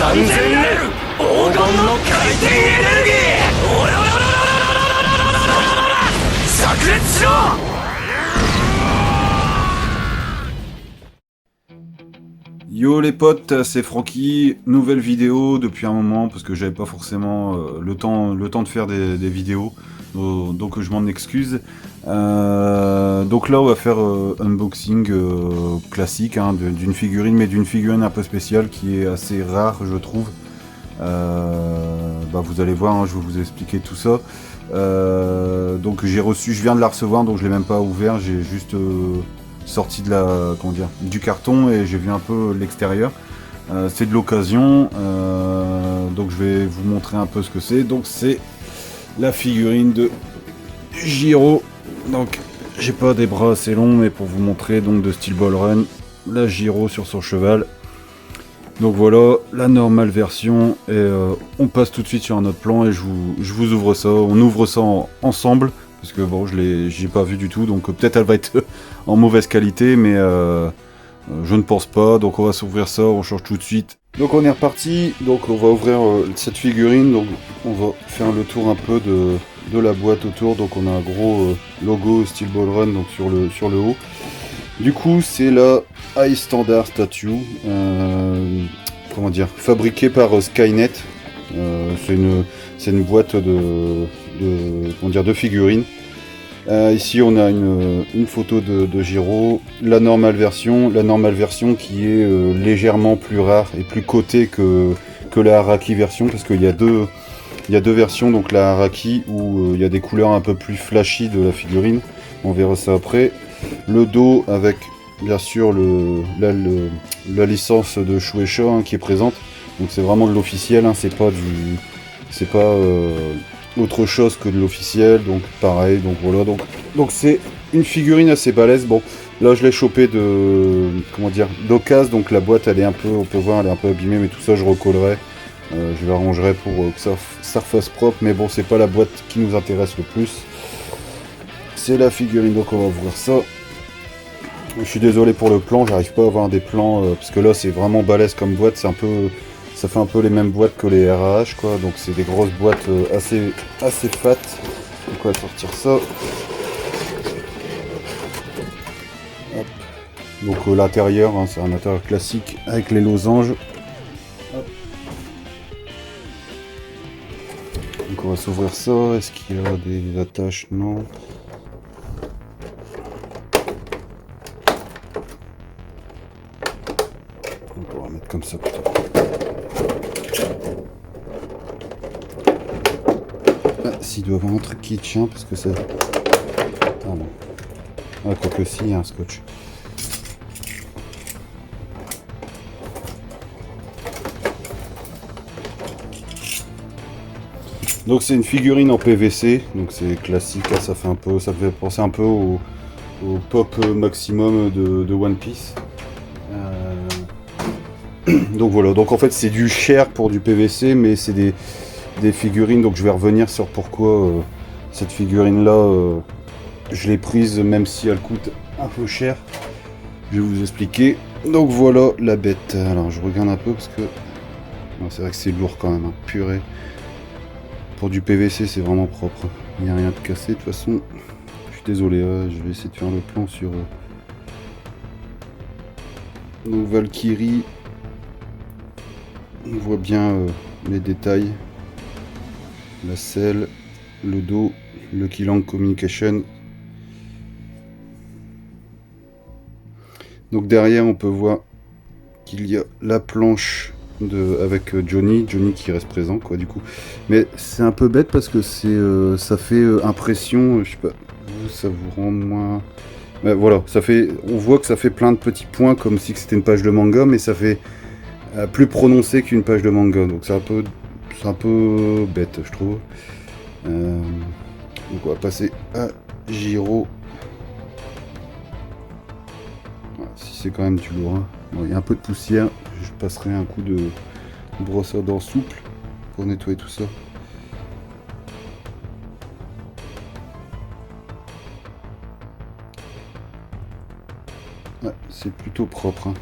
完全レル黄金の回転エネルギーオラオラオラオラオラオラオラオラ炸裂しろ。Yo les potes, c'est Francky, nouvelle vidéo depuis un moment parce que j'avais pas forcément le temps de faire des vidéos, donc je m'en excuse. Donc là on va faire unboxing classique hein, d'une figurine, mais d'une figurine un peu spéciale qui est assez rare je trouve. Vous allez voir, hein, je vais vous expliquer tout ça. Donc j'ai reçu, je viens de la recevoir donc je l'ai même pas ouvert, j'ai juste sorti de la, comment dire, du carton et j'ai vu un peu l'extérieur. C'est de l'occasion, donc je vais vous montrer un peu ce que c'est. Donc c'est la figurine de Jiro. Donc j'ai pas des bras assez longs, mais pour vous montrer, donc de Steel Ball Run, la Jiro sur son cheval. Donc voilà, la normale version, et on passe tout de suite sur un autre plan et je vous ouvre ça, on ouvre ça ensemble, parce que bon, j'ai pas vu du tout, donc peut-être elle va être en mauvaise qualité, mais je ne pense pas, donc on va s'ouvrir ça, on change tout de suite. Donc on est reparti, donc on va ouvrir cette figurine, donc on va faire le tour un peu de la boîte autour, donc on a un gros logo Steel Ball Run donc sur le haut. Du coup, c'est la High Standard Statue, comment dire, fabriquée par Skynet. C'est une boîte de figurines. Ici, on a une photo de Jiro, la normale version qui est légèrement plus rare et plus cotée que la Araki version, parce qu'il y a deux versions, donc la Araki où il y a des couleurs un peu plus flashy de la figurine. On verra ça après. Le dos avec bien sûr la licence de Shueisha hein, qui est présente, donc c'est vraiment de l'officiel, hein, c'est pas autre chose que de l'officiel, donc pareil, donc voilà, donc c'est une figurine assez balèze. Bon, là je l'ai chopé d'occasion, donc la boîte elle est un peu, on peut voir elle est un peu abîmée, mais tout ça je recollerai, je l'arrangerai pour que ça refasse propre, mais bon c'est pas la boîte qui nous intéresse le plus. C'est la figurine, donc on va ouvrir ça. Je suis désolé pour le plan, j'arrive pas à avoir des plans, parce que là c'est vraiment balèze comme boîte, ça fait un peu les mêmes boîtes que les RAH quoi, donc c'est des grosses boîtes assez fat. Donc on va sortir ça. Hop. Donc l'intérieur, hein, c'est un intérieur classique avec les losanges. Hop. Donc on va s'ouvrir ça, est-ce qu'il y a des attaches? Non. On va mettre comme ça plutôt. Ah, s'il doit y avoir un truc qui tient, parce que c'est... Ah non. Ah, quoique si, il y a un scotch. Donc c'est une figurine en PVC, donc c'est classique, là, ça fait penser un peu au pop maximum de One Piece. Donc voilà, donc en fait c'est du cher pour du PVC, mais c'est des figurines, donc je vais revenir sur pourquoi cette figurine là je l'ai prise même si elle coûte un peu cher. Je vais vous expliquer. Donc voilà la bête. Alors je regarde un peu parce que c'est vrai que c'est lourd quand même, hein. Purée. Pour du PVC c'est vraiment propre. Il n'y a rien de cassé de toute façon. Je suis désolé, je vais essayer de faire le plan sur donc Valkyrie. On voit bien les détails, la selle, le dos, le Keylang Communication. Donc derrière on peut voir qu'il y a la planche avec Johnny qui reste présent quoi du coup. Mais c'est un peu bête parce que ça fait impression, je sais pas, ça vous rend moins... Mais voilà, on voit que ça fait plein de petits points comme si c'était une page de manga, mais ça fait plus prononcé qu'une page de manga, donc c'est un peu bête je trouve. Donc on va passer à Jiro. Voilà, si c'est quand même du lourd, hein. Bon, il y a un peu de poussière, je passerai un coup de brosse à dents souple pour nettoyer tout ça. Ouais, c'est plutôt propre, hein.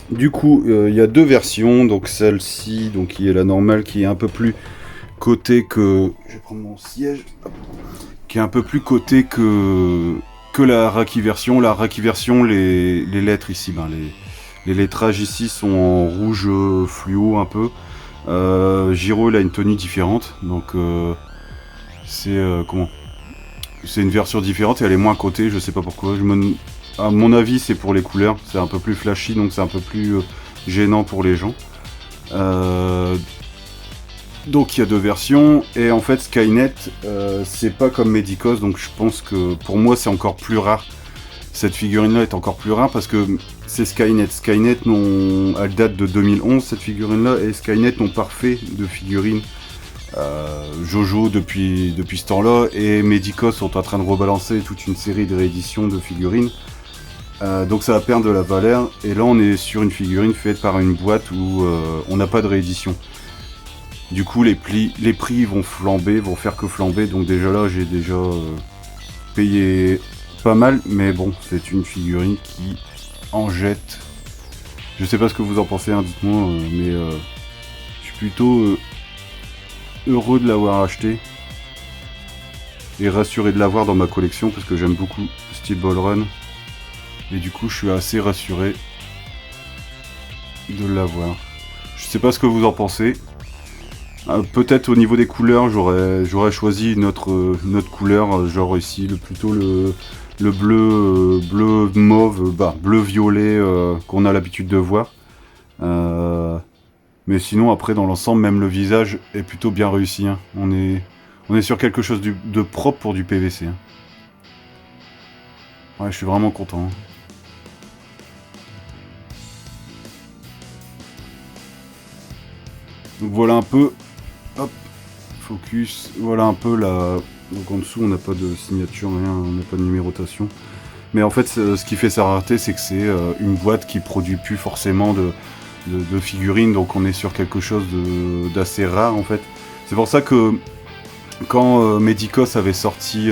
Du coup, il y a deux versions, donc celle-ci, donc qui est la normale, qui est un peu plus cotée que... Je vais prendre mon siège. Hop. Qui est un peu plus cotée que la Raki version. La Raki version, les lettres ici, ben les lettrages ici sont en rouge fluo un peu. Giro, il a une tenue différente, donc c'est comment? C'est une version différente et elle est moins cotée, je sais pas pourquoi. À mon avis, c'est pour les couleurs, c'est un peu plus flashy, donc c'est un peu plus gênant pour les gens. Donc il y a deux versions, et en fait Skynet, c'est pas comme Medicos, donc je pense que pour moi c'est encore plus rare. Cette figurine-là est encore plus rare parce que c'est Skynet. Skynet, elle date de 2011 cette figurine-là, et Skynet n'ont pas refait de figurine Jojo depuis ce temps-là, et Medicos sont en train de rebalancer toute une série de rééditions de figurines. Donc ça va perdre de la valeur, et là on est sur une figurine faite par une boîte où on n'a pas de réédition. Du coup les prix vont flamber, vont faire que flamber, donc déjà là j'ai déjà payé pas mal, mais bon, c'est une figurine qui en jette. Je sais pas ce que vous en pensez, hein, dites-moi, mais je suis plutôt heureux de l'avoir acheté et rassuré de l'avoir dans ma collection parce que j'aime beaucoup Steel Ball Run. Et du coup, je suis assez rassuré de l'avoir. Je sais pas ce que vous en pensez. Peut-être au niveau des couleurs, j'aurais choisi une autre couleur, genre ici, plutôt le bleu mauve, bleu violet qu'on a l'habitude de voir. Mais sinon, après, dans l'ensemble, même le visage est plutôt bien réussi. Hein. On est sur quelque chose de propre pour du PVC. Hein. Ouais, je suis vraiment content. Hein. Donc voilà un peu, hop, focus, voilà un peu la... Donc en dessous on n'a pas de signature, rien, on n'a pas de numérotation. Mais en fait ce qui fait sa rareté, c'est que c'est une boîte qui produit plus forcément de figurines, donc on est sur quelque chose d'assez rare en fait. C'est pour ça que quand Medicos avait sorti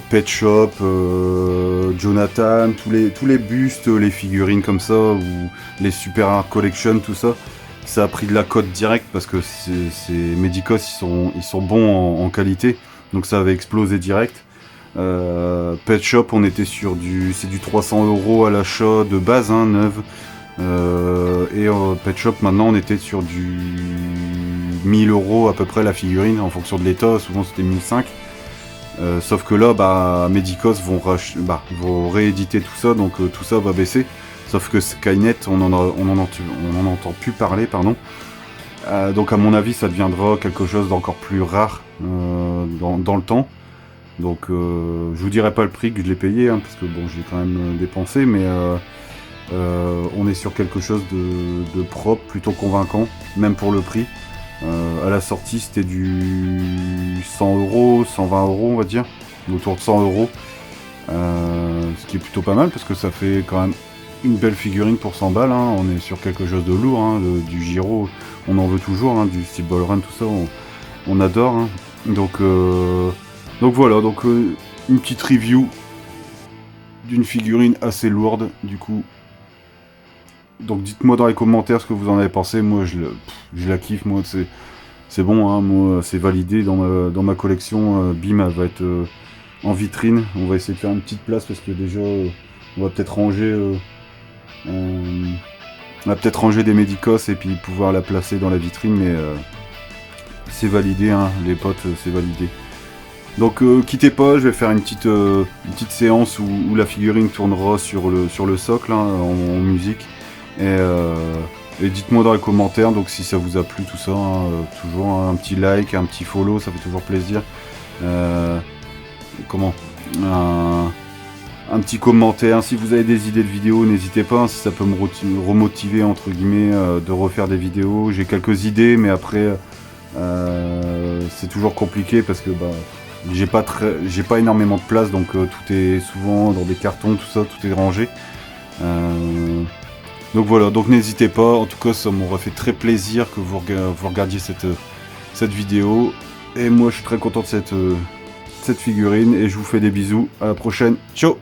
Pet Shop, Jonathan, tous les bustes, les figurines comme ça, ou les Super Art Collection, tout ça, ça a pris de la cote directe parce que Medicos ils sont bons en qualité, donc ça avait explosé direct. Pet Shop, on était sur du 300 € à l'achat de base, hein, neuve. Et Pet Shop maintenant on était sur du 1000 € à peu près la figurine en fonction de l'état, souvent c'était 1500. Sauf que là, Medicos vont rééditer tout ça, donc tout ça va baisser. Sauf que Skynet, on en entend plus parler, pardon. Donc à mon avis, ça deviendra quelque chose d'encore plus rare dans le temps. Donc je vous dirai pas le prix que je l'ai payé, hein, parce que bon, j'ai quand même dépensé, mais on est sur quelque chose de propre, plutôt convaincant, même pour le prix. À la sortie, c'était du 100 €, 120 €, on va dire, autour de 100 €. Ce qui est plutôt pas mal, parce que ça fait quand même une belle figurine pour 100 balles, hein. On est sur quelque chose de lourd, hein. Du Giro, on en veut toujours, hein. Du Steel Ball Run, tout ça, on adore, hein. Donc voilà, une petite review d'une figurine assez lourde, du coup. Donc dites-moi dans les commentaires ce que vous en avez pensé. Moi je la kiffe, moi c'est bon, hein. Moi c'est validé dans ma collection. Bim, elle va être en vitrine. On va essayer de faire une petite place parce que déjà on va peut-être ranger des Medicos et puis pouvoir la placer dans la vitrine, mais c'est validé, hein, les potes, c'est validé. Donc quittez pas, je vais faire une petite séance où la figurine tournera sur le socle, hein, en musique. Et dites-moi dans les commentaires donc si ça vous a plu tout ça, hein, toujours un petit like, un petit follow, ça fait toujours plaisir. Un petit commentaire, si vous avez des idées de vidéos, n'hésitez pas, hein, si ça peut me remotiver entre guillemets de refaire des vidéos. J'ai quelques idées, mais après c'est toujours compliqué parce que j'ai pas énormément de place, donc tout est souvent dans des cartons, tout ça, tout est rangé. Donc voilà, donc n'hésitez pas, en tout cas ça m'aurait fait très plaisir que vous regardiez cette vidéo. Et moi je suis très content de cette figurine et je vous fais des bisous, à la prochaine, ciao.